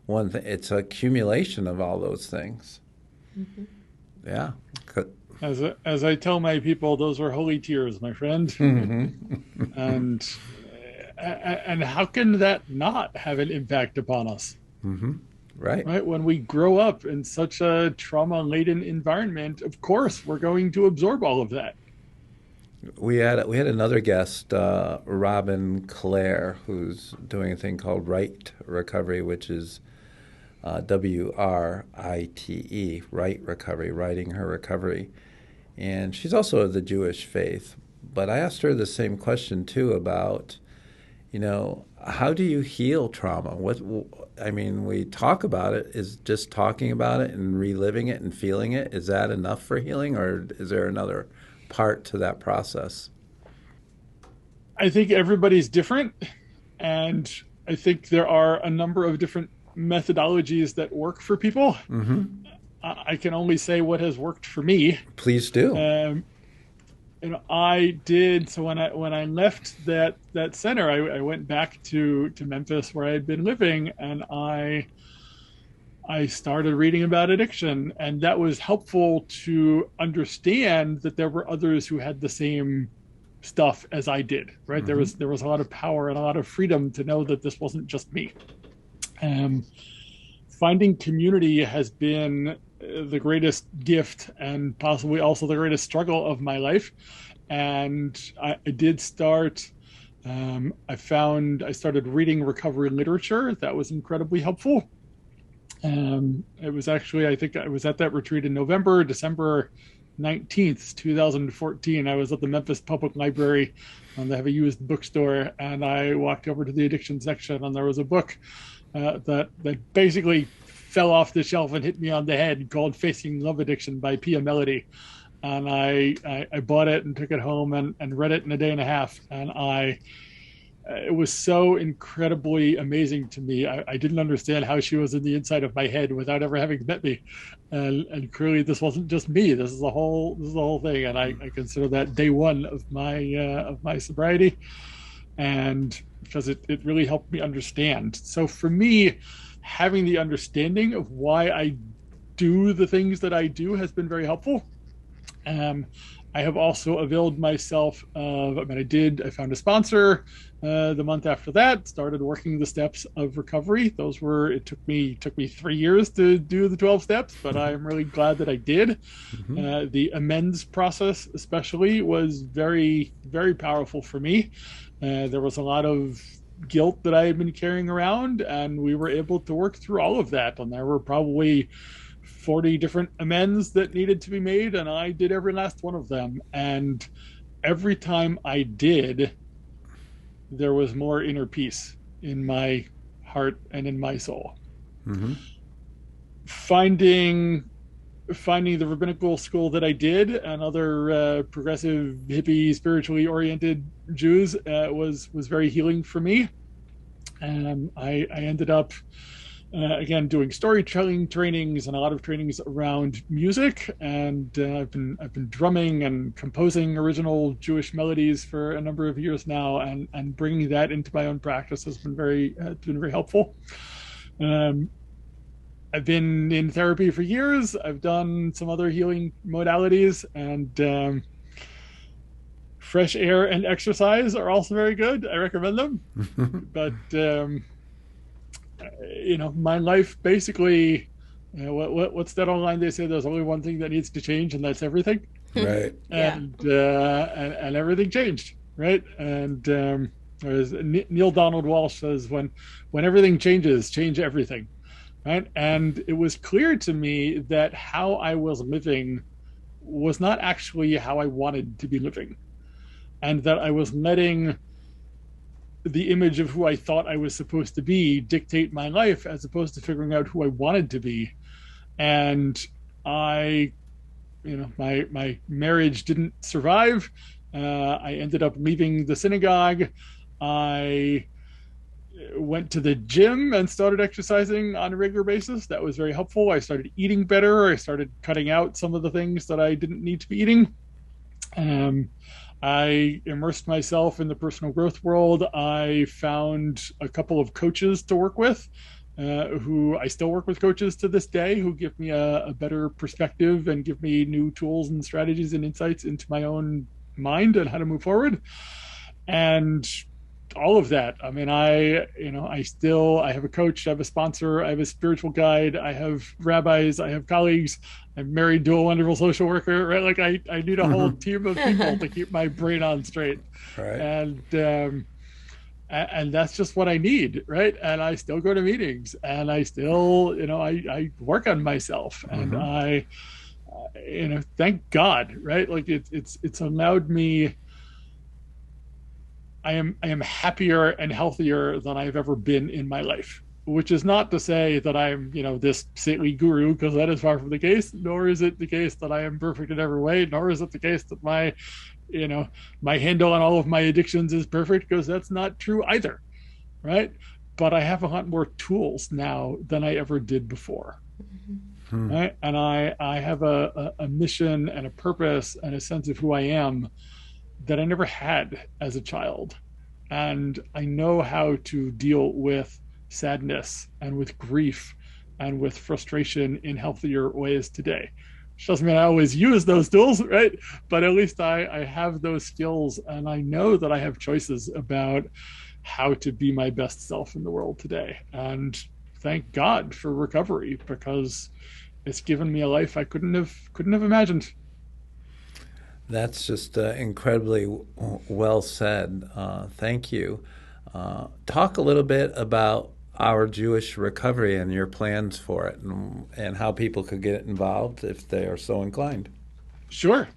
one thing. It's an accumulation of all those things. Mm-hmm. Yeah. As I tell my people, those were holy tears, my friend. Mm-hmm. And how can that not have an impact upon us? Mm-hmm. Right. When we grow up in such a trauma-laden environment, of course, we're going to absorb all of that. We had another guest, Robin Clare, who's doing a thing called Right Recovery, which is WRITE, Right Recovery, writing her recovery. And she's also of the Jewish faith. But I asked her the same question, too, about, how do you heal trauma? We talk about it. Is just talking about it and reliving it and feeling it, is that enough for healing, or is there another part to that process? I think everybody's different, and I think there are a number of different methodologies that work for people. Mm-hmm. I can only say what has worked for me. Please do. I did. So when I left that center, I went back to Memphis where I had been living, and I started reading about addiction, and that was helpful to understand that there were others who had the same stuff as I did. Right? Mm-hmm. There was a lot of power and a lot of freedom to know that this wasn't just me. Finding community has been the greatest gift and possibly also the greatest struggle of my life. And I did start, I started reading recovery literature. That was incredibly helpful. It was actually, I think I was at that retreat in December 19th, 2014. I was at the Memphis Public Library, and they have a used bookstore, and I walked over to the addiction section, and there was a book that basically fell off the shelf and hit me on the head, called Facing Love Addiction by Pia Melody. And I bought it and took it home and read it in a day and a half. And it was so incredibly amazing to me. I didn't understand how she was in the inside of my head without ever having met me. And clearly this wasn't just me. This is the whole thing. And I consider that day one of my sobriety. And because it really helped me understand. So for me, having the understanding of why I do the things that I do has been very helpful. I have also availed myself of, I found a sponsor the month after that, started working the steps of recovery. It took me 3 years to do the 12 steps, but I'm really glad that I did. Mm-hmm. The amends process especially was very, very powerful for me. There was a lot of guilt that I had been carrying around, and we were able to work through all of that. And there were probably 40 different amends that needed to be made, and I did every last one of them. And every time I did, there was more inner peace in my heart and in my soul. Mm-hmm. Finding finding the rabbinical school that I did and other progressive, hippie, spiritually oriented Jews was very healing for me. And I ended up again doing storytelling trainings and a lot of trainings around music. And I've been drumming and composing original Jewish melodies for a number of years now, and bringing that into my own practice has been very helpful. I've been in therapy for years. I've done some other healing modalities, and fresh air and exercise are also very good. I recommend them. But, my life basically, what's that online they say? There's only one thing that needs to change, and that's everything. Right. And everything changed, right? And as Neil Donald Walsh says, when everything changes, change everything. Right? And it was clear to me that how I was living was not actually how I wanted to be living, and that I was letting the image of who I thought I was supposed to be dictate my life, as opposed to figuring out who I wanted to be. And my marriage didn't survive. I ended up leaving the synagogue. I went to the gym and started exercising on a regular basis. That was very helpful. I started eating better. I started cutting out some of the things that I didn't need to be eating. I immersed myself in the personal growth world. I found a couple of coaches to work with, who I still work with coaches to this day, who give me a better perspective and give me new tools and strategies and insights into my own mind and how to move forward. And all of that. I mean, I have a coach, I have a sponsor, I have a spiritual guide, I have rabbis, I have colleagues, I'm married to a wonderful social worker, right? Like I need a whole team of people to keep my brain on straight. Right. And that's just what I need, right? And I still go to meetings, and I still, I work on myself, and I thank God, right? Like it's allowed me. I am happier and healthier than I've ever been in my life, which is not to say that I'm, this saintly guru, because that is far from the case, nor is it the case that I am perfect in every way, nor is it the case that my handle on all of my addictions is perfect, because that's not true either, right? But I have a lot more tools now than I ever did before. Right? And I have a mission and a purpose and a sense of who I am that I never had as a child. And I know how to deal with sadness and with grief and with frustration in healthier ways today. Which doesn't mean I always use those tools, right? But at least I have those skills, and I know that I have choices about how to be my best self in the world today. And thank God for recovery, because it's given me a life I couldn't have imagined. That's just incredibly well said. Thank you. Talk a little bit about our Jewish recovery and your plans for it, and how people could get involved if they are so inclined. Sure.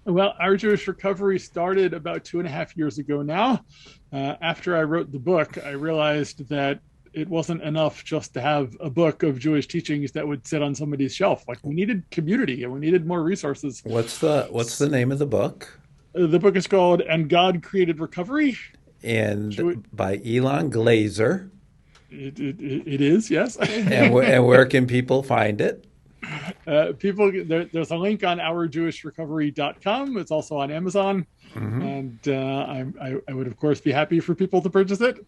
Well, our Jewish recovery started about 2.5 years ago now. After I wrote the book, I realized that it wasn't enough just to have a book of Jewish teachings that would sit on somebody's shelf. Like, we needed community, and we needed more resources. What's the name of the book? The book is called "And God Created Recovery," and by Ilan Glazer. It is, yes. And where can people find it? There's a link on ourjewishrecovery.com. It's also on Amazon. And I would, of course, be happy for people to purchase it.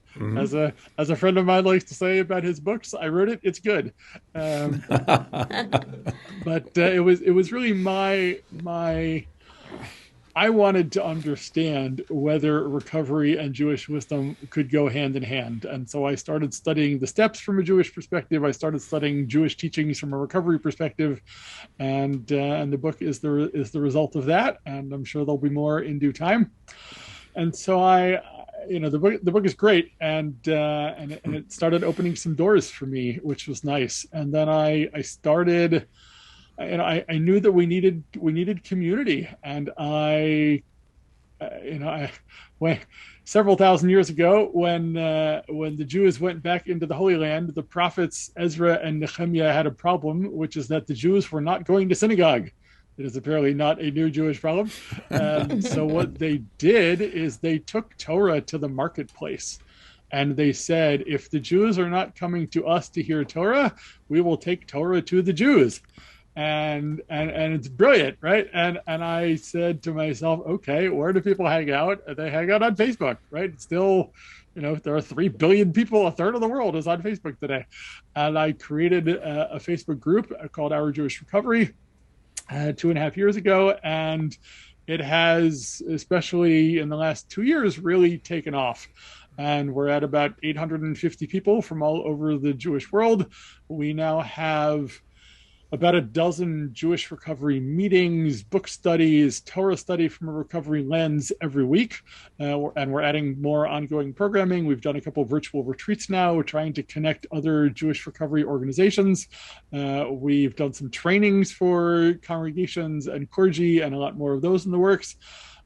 As a friend of mine likes to say about his books, I wrote it, it's good. But it was really my I wanted to understand whether recovery and Jewish wisdom could go hand in hand. And so I started studying the steps from a Jewish perspective. I started studying Jewish teachings from a recovery perspective. And the book is the result of that. And I'm sure there'll be more in due time. And so the book is great. And it started opening some doors for me, which was nice. And then I started... I knew that we needed community, and when several thousand years ago, when the Jews went back into the Holy Land, the prophets Ezra and Nehemiah had a problem, which is that the Jews were not going to synagogue. It is apparently not a new Jewish problem. And so what they did is they took Torah to the marketplace. And they said, if the Jews are not coming to us to hear Torah, we will take Torah to the Jews. And it's brilliant, right? And I said to myself, okay, where do people hang out? They hang out on Facebook, right? It's still, there are 3 billion people, a third of the world is on Facebook today. And I created a Facebook group called Our Jewish Recovery 2.5 years ago. And it has, especially in the last 2 years, really taken off. And we're at about 850 people from all over the Jewish world. We now have about a dozen Jewish recovery meetings, book studies, Torah study from a recovery lens every week. And we're adding more ongoing programming. We've done a couple of virtual retreats now. We're trying to connect other Jewish recovery organizations. We've done some trainings for congregations and clergy, and a lot more of those in the works.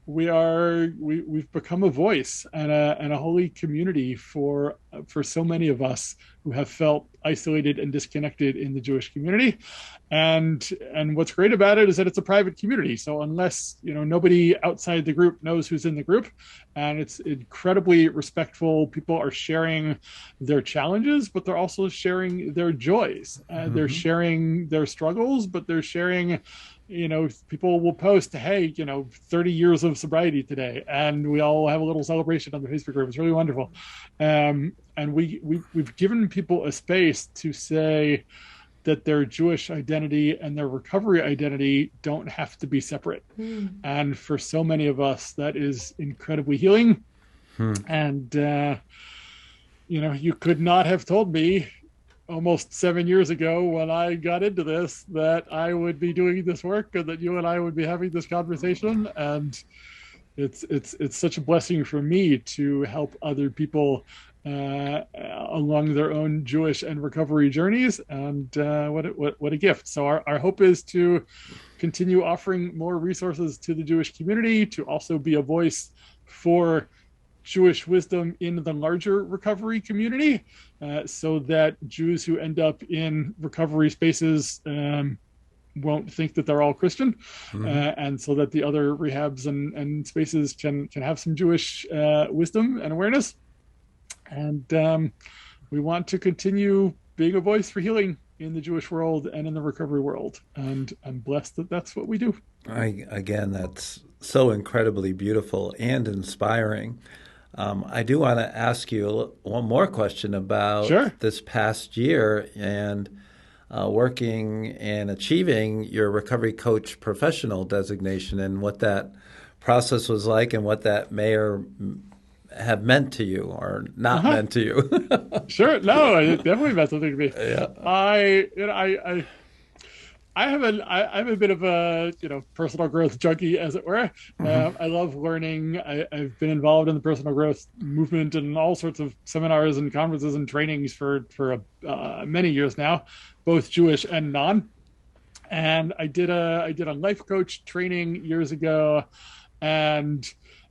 We've become a voice and a holy community for so many of us who have felt isolated and disconnected in the Jewish community. And what's great about it is that it's a private community. So unless, nobody outside the group knows who's in the group, and it's incredibly respectful. People are sharing their challenges, but they're also sharing their joys. They're sharing their struggles, but they're sharing, people will post, hey, 30 years of sobriety today. And we all have a little celebration on the Facebook group. It's really wonderful. And we've given people a space to say that their Jewish identity and their recovery identity don't have to be separate. And for so many of us, that is incredibly healing. And, you could not have told me almost 7 years ago when I got into this that I would be doing this work and that you and I would be having this conversation. And it's such a blessing for me to help other people along their own Jewish and recovery journeys. And what a gift. So our hope is to continue offering more resources to the Jewish community, to also be a voice for Jewish wisdom in the larger recovery community, so that Jews who end up in recovery spaces won't think that they're all Christian, and so that the other rehabs and spaces can have some Jewish wisdom and awareness. And we want to continue being a voice for healing in the Jewish world and in the recovery world. And I'm blessed that that's what we do. Again, that's so incredibly beautiful and inspiring. I do want to ask you one more question about this past year and working and achieving your recovery coach professional designation, and what that process was like and what that may or have meant to you or not meant to you. Sure. No, it definitely meant something to me. Yeah. I'm a bit of a personal growth junkie, as it were. I love learning. I've been involved in the personal growth movement and all sorts of seminars and conferences and trainings for many years now, both Jewish and non. And I did a life coach training years ago, and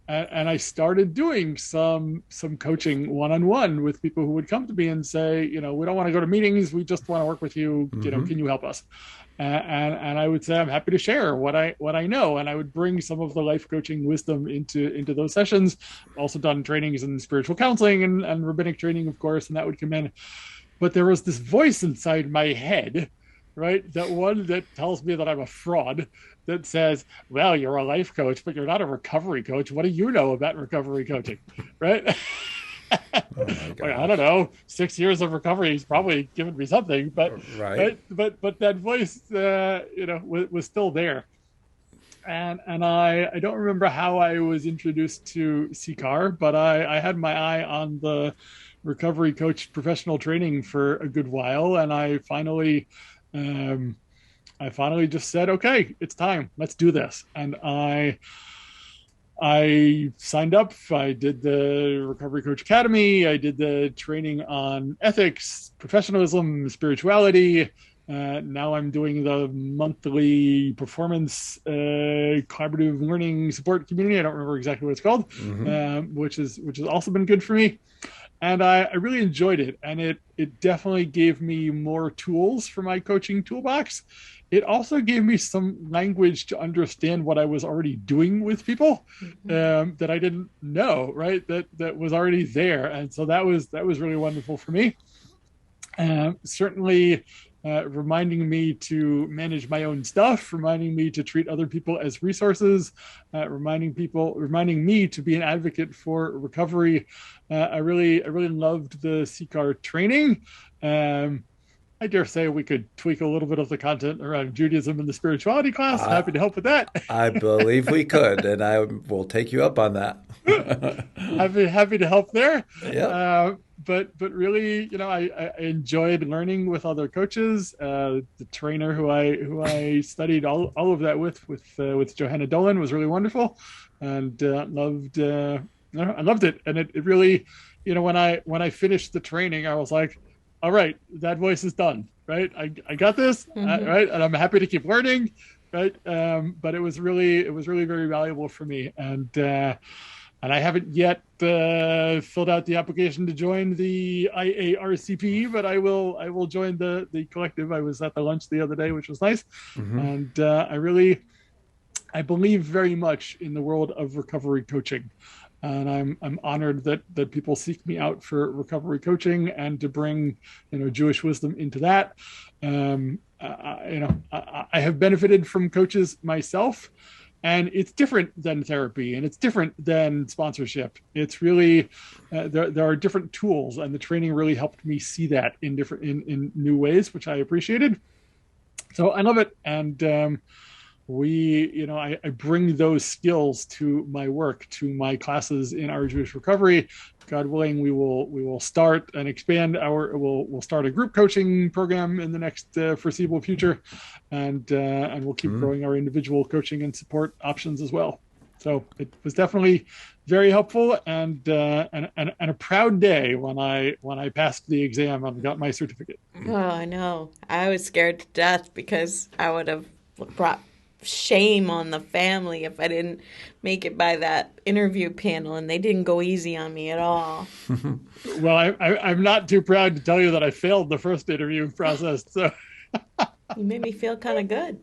I started doing some coaching one-on-one with people who would come to me and say, we don't want to go to meetings. We just want to work with you. Can you help us? And I would say, I'm happy to share what I know. And I would bring some of the life coaching wisdom into those sessions. Also done trainings in spiritual counseling and rabbinic training, of course, and that would come in. But there was this voice inside my head, right? That one that tells me that I'm a fraud, that says, well, you're a life coach, but you're not a recovery coach. What do you know about recovery coaching, right? Like, I don't know, 6 years of recovery has probably given me something, but but that voice, was still there. And I don't remember how I was introduced to CCAR, but I had my eye on the recovery coach professional training for a good while, and I finally just said, okay, it's time. Let's do this. And I signed up. I did the Recovery Coach Academy. I did the training on ethics, professionalism, spirituality. Now I'm doing the monthly performance collaborative learning support community. I don't remember exactly what it's called, which has also been good for me. And I really enjoyed it. And it definitely gave me more tools for my coaching toolbox. It also gave me some language to understand what I was already doing with people that I didn't know, right? That was already there. And so that was really wonderful for me. Certainly reminding me to manage my own stuff, reminding me to treat other people as resources, reminding me to be an advocate for recovery. I really loved the CCAR training. I dare say we could tweak a little bit of the content around Judaism in the spirituality class. Happy to help with that. I believe we could, and I will take you up on that. happy to help there. Yeah. But really, I enjoyed learning with other coaches. The trainer who I studied all of that with Johanna Dolan was really wonderful, and I loved it. And it really, when I finished the training, I was like, all right, that voice is done, right? I got this, right? And I'm happy to keep learning, right? But it was really very valuable for me. And I haven't yet filled out the application to join the IARCP, but I will join the collective. I was at the lunch the other day, which was nice. And I believe very much in the world of recovery coaching. And I'm honored that people seek me out for recovery coaching and to bring, Jewish wisdom into that. I have benefited from coaches myself, and it's different than therapy, and it's different than sponsorship. It's really there are different tools, and the training really helped me see that in new ways, which I appreciated. So I love it, and I bring those skills to my work, to my classes in our Jewish recovery. God willing, we will start and expand we'll start a group coaching program in the next foreseeable future, and we'll keep growing our individual coaching and support options as well. So it was definitely very helpful, and a proud day when I passed the exam and got my certificate. Oh, I know. I was scared to death because I would have brought shame on the family if I didn't make it by that interview panel, and they didn't go easy on me at all. Well, I'm not too proud to tell you that I failed the first interview process. So you made me feel kind of good.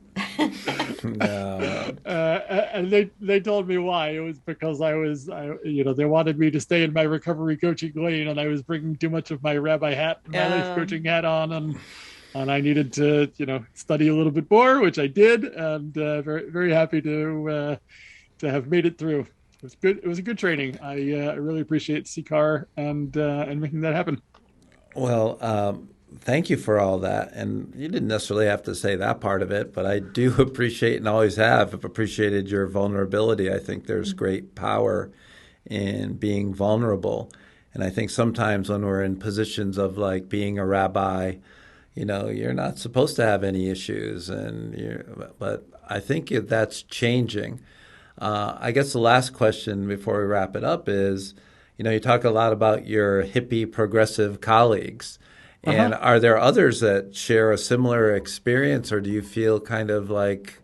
No. And they told me why. It was because they wanted me to stay in my recovery coaching lane, and I was bringing too much of my rabbi hat, my life coaching hat on, and I needed to, study a little bit more, which I did, and very, very happy to have made it through. It was good. It was a good training. I really appreciate CCAR and making that happen. Well, thank you for all that. And you didn't necessarily have to say that part of it, but I do appreciate and always have appreciated your vulnerability. I think there's great power in being vulnerable. And I think sometimes when we're in positions of like being a rabbi, you're not supposed to have any issues, but I think that's changing. I guess the last question before we wrap it up is, you talk a lot about your hippie progressive colleagues, and are there others that share a similar experience, or do you feel kind of like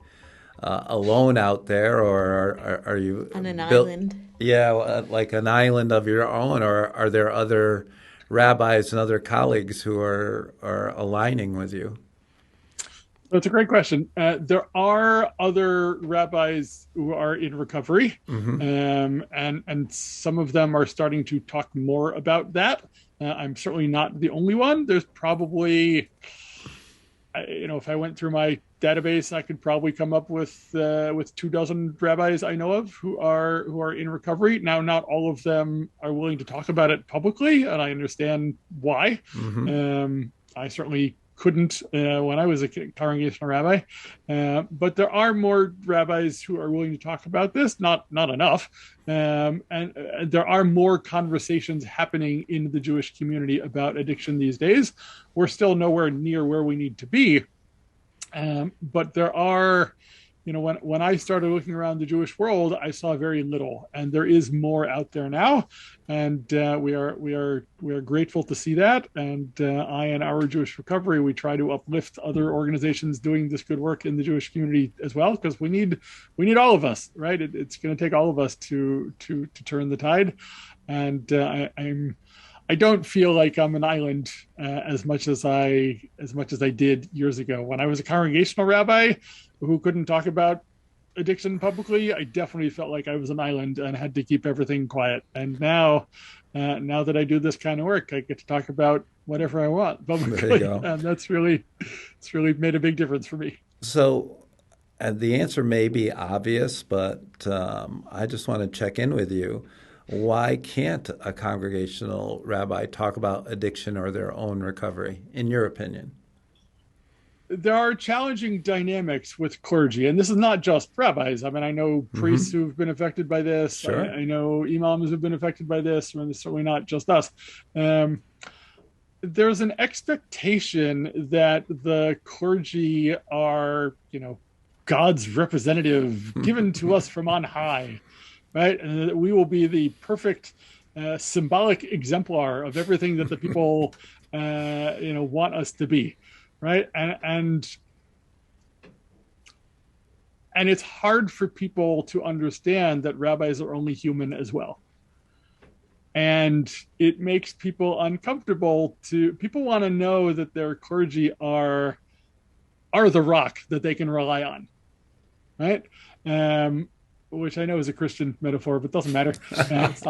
alone out there, or are you on an island? Yeah, like an island of your own, or are there other rabbis and other colleagues who are aligning with you? That's a great question. There are other rabbis who are in recovery, and some of them are starting to talk more about that. I'm certainly not the only one. There's probably, if I went through my database, I could probably come up with 24 rabbis I know of who are in recovery. Now, not all of them are willing to talk about it publicly, and I understand why. I certainly couldn't when I was a congregational rabbi, but there are more rabbis who are willing to talk about this. Not enough, and there are more conversations happening in the Jewish community about addiction these days. We're still nowhere near where we need to be. But there are when I started looking around the Jewish world, I saw very little, and there is more out there now, and we are grateful to see that. And I and our Jewish Recovery, we try to uplift other organizations doing this good work in the Jewish community as well, because we need all of us, right? It's going to take all of us to turn the tide, and I don't feel like I'm an island as much as I did years ago when I was a congregational rabbi who couldn't talk about addiction publicly. I definitely felt like I was an island and had to keep everything quiet. And now that I do this kind of work, I get to talk about whatever I want publicly. There you go. And it's really made a big difference for me. So the answer may be obvious, but I just want to check in with you. Why can't a congregational rabbi talk about addiction or their own recovery, in your opinion? There are challenging dynamics with clergy, and this is not just rabbis. I mean, I know priests who've been affected by this. Sure. I know imams who've been affected by this. I mean, it's certainly not just us. There's an expectation that the clergy are, God's representative given to us from on high, right? And that we will be the perfect symbolic exemplar of everything that the people, want us to be. Right. And it's hard for people to understand that rabbis are only human as well. And it makes people uncomfortable people want to know that their clergy are the rock that they can rely on. Right. Which I know is a Christian metaphor, but doesn't matter. It's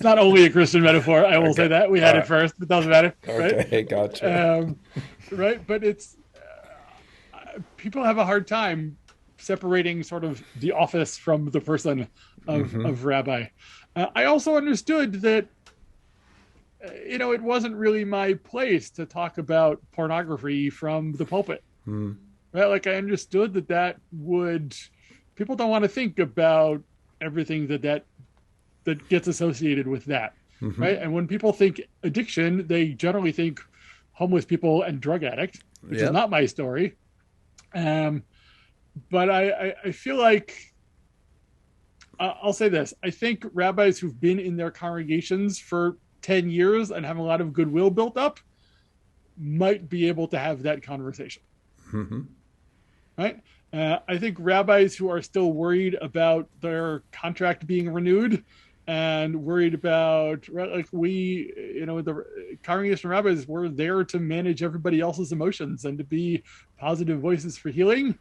not only a Christian metaphor. I will say that we had it first, but doesn't matter. Okay, right? Gotcha. Right, but it's people have a hard time separating sort of the office from the person of rabbi. I also understood that it wasn't really my place to talk about pornography from the pulpit. Right, like I understood that would. People don't want to think about everything that gets associated with that, right? And when people think addiction, they generally think homeless people and drug addict, which is not my story. But I feel like, I'll say this. I think rabbis who've been in their congregations for 10 years and have a lot of goodwill built up might be able to have that conversation, right? I think rabbis who are still worried about their contract being renewed and worried about, like the congregational rabbis, we're there to manage everybody else's emotions and to be positive voices for healing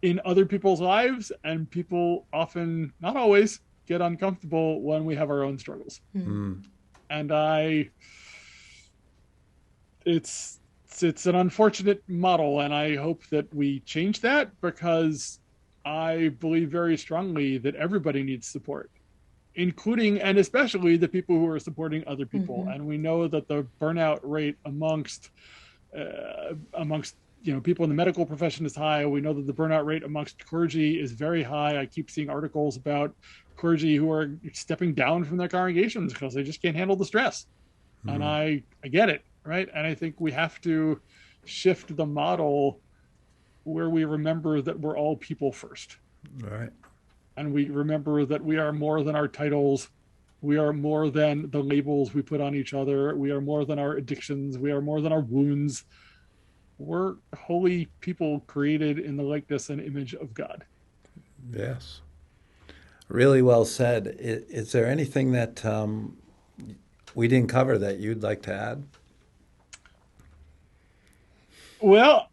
in other people's lives. And people often, not always, get uncomfortable when we have our own struggles. And it's an unfortunate model, and I hope that we change that, because I believe very strongly that everybody needs support, including and especially the people who are supporting other people. And we know that the burnout rate amongst people in the medical profession is high. We know that the burnout rate amongst clergy is very high. I keep seeing articles about clergy who are stepping down from their congregations because they just can't handle the stress. And I get it. Right. And I think we have to shift the model where we remember that we're all people first. Right. And we remember that we are more than our titles. We are more than the labels we put on each other. We are more than our addictions. We are more than our wounds. We're holy people created in the likeness and image of God. Yes. Really well said. Is there anything that we didn't cover that you'd like to add? Well,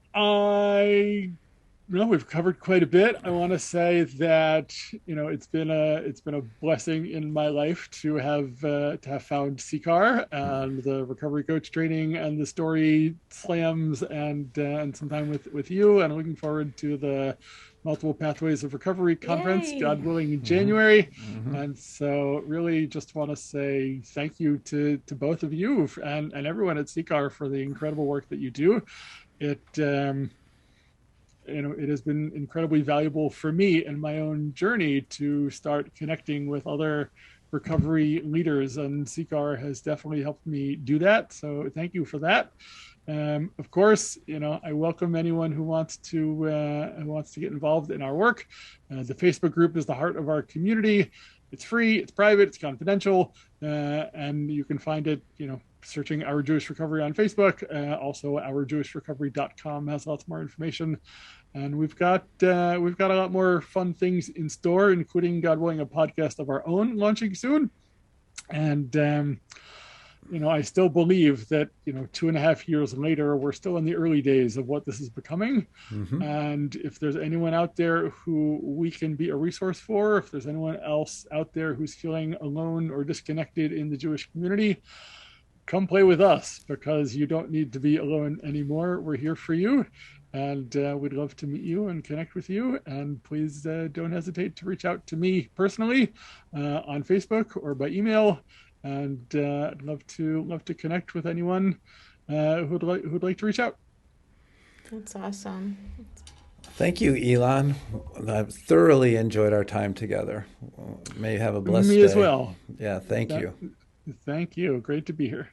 we've covered quite a bit. I want to say that it's been a blessing in my life to have found CCAR and the recovery coach training and the story slams and some time with you, and looking forward to the Multiple Pathways of Recovery conference, God willing, in January. And so really just want to say thank you to both of you and everyone at CCAR for the incredible work that you do. It has been incredibly valuable for me in my own journey to start connecting with other recovery leaders, and CCAR has definitely helped me do that. So thank you for that. Of course, I welcome anyone who wants to get involved in our work. The Facebook group is the heart of our community. It's free, it's private, it's confidential, and you can find it, searching Our Jewish Recovery on Facebook. Also, ourjewishrecovery.com has lots more information. And we've got a lot more fun things in store, including, God willing, a podcast of our own launching soon. And I still believe that 2.5 years later, we're still in the early days of what this is becoming. Mm-hmm. And if there's anyone out there who we can be a resource for, if there's anyone else out there who's feeling alone or disconnected in the Jewish community, come play with us, because you don't need to be alone anymore. We're here for you. And we'd love to meet you and connect with you. And please don't hesitate to reach out to me personally on Facebook or by email. And I'd love to connect with anyone who'd like to reach out. That's awesome. Thank you, Ilan. I've thoroughly enjoyed our time together. May you have a blessed day. Me as well. Yeah, thank you. Thank you. Great to be here.